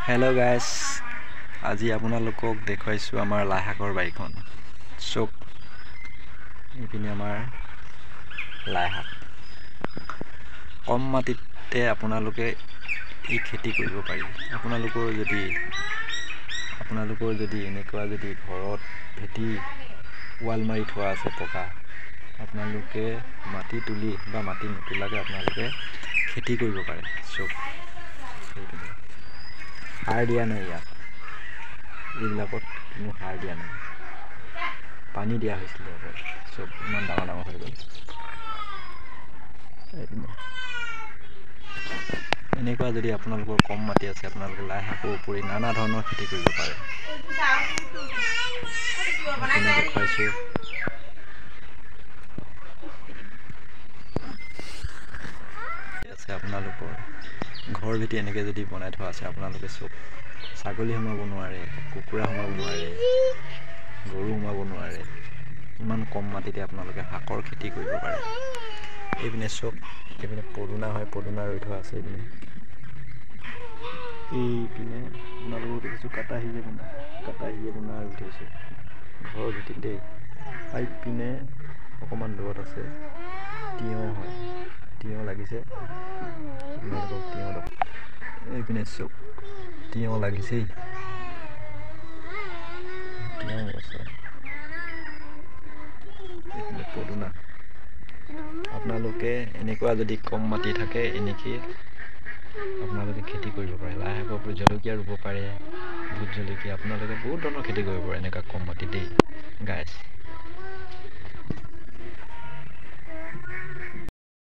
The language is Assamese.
হেল্ল' গাইজ, আজি আপোনালোকক দেখুৱাইছোঁ আমাৰ লাই শাকৰ বাৰীখন। চব এইপিনে আমাৰ লাই শাক। কম মাটিতে আপোনালোকে এই খেতি কৰিব পাৰি। আপোনালোকৰ যদি এনেকুৱা যদি ঘৰত ভেটি ৱাল মাৰি থোৱা আছে পকা, আপোনালোকে মাটি তুলি বা মাটি নোতোলাকৈ আপোনালোকে খেতি কৰিব পাৰে। চব সেইপিনে সাৰ দিয়া নাই, ইয়াত এইবিলাকত কোনো সাৰ দিয়া নাই, পানী দিয়া হৈছিলে অকল। চব ইমান ডাঙৰ ডাঙৰ হৈ গ'ল। এনেকুৱা যদি আপোনালোকৰ কম মাটি আছে, আপোনালোকে লাই শাকৰ উপৰি নানা ধৰণৰ খেতি কৰিব পাৰে। দেখুৱাইছোঁ। আছে আপোনালোকৰ ঘৰ ভেটি এনেকৈ যদি বনাই থোৱা আছে, আপোনালোকে চব ছাগলী সোমাব নোৱাৰে, কুকুৰা সোমাব নোৱাৰে, গৰু সোমাব নোৱাৰে। ইমান কম মাটিতে আপোনালোকে শাকৰ খেতি কৰিব পাৰে। এইপিনে চব এইপিনে পদুনা হয়, পদুনা ৰুই থোৱা আছে। এইপিনে আপোনালোকৰ দেখিছোঁ কাটাহিয়ে বোনা ৰুই থৈছোঁ ঘৰৰ ভেটিত দেই। পিনে অকণমান দূৰত আছে তিয়ঁহ হয়, তিয়ঁহ লাগিছে। এইপিনে চব তিয়ঁহ লাগিছেই, তিয়ঁহ গছৰ এইপিনে পদুনা। আপোনালোকে এনেকুৱা যদি কম মাটি থাকে, এনেকৈ আপোনালোকে খেতি কৰিব পাৰে। লাই শাকৰ উপৰি জলকীয়া ৰুব পাৰে, ভোট জলকীয়া। আপোনালোকে বহুত ধৰণৰ খেতি কৰিব পাৰে এনেকুৱা কম মাটিতেই গাইজ।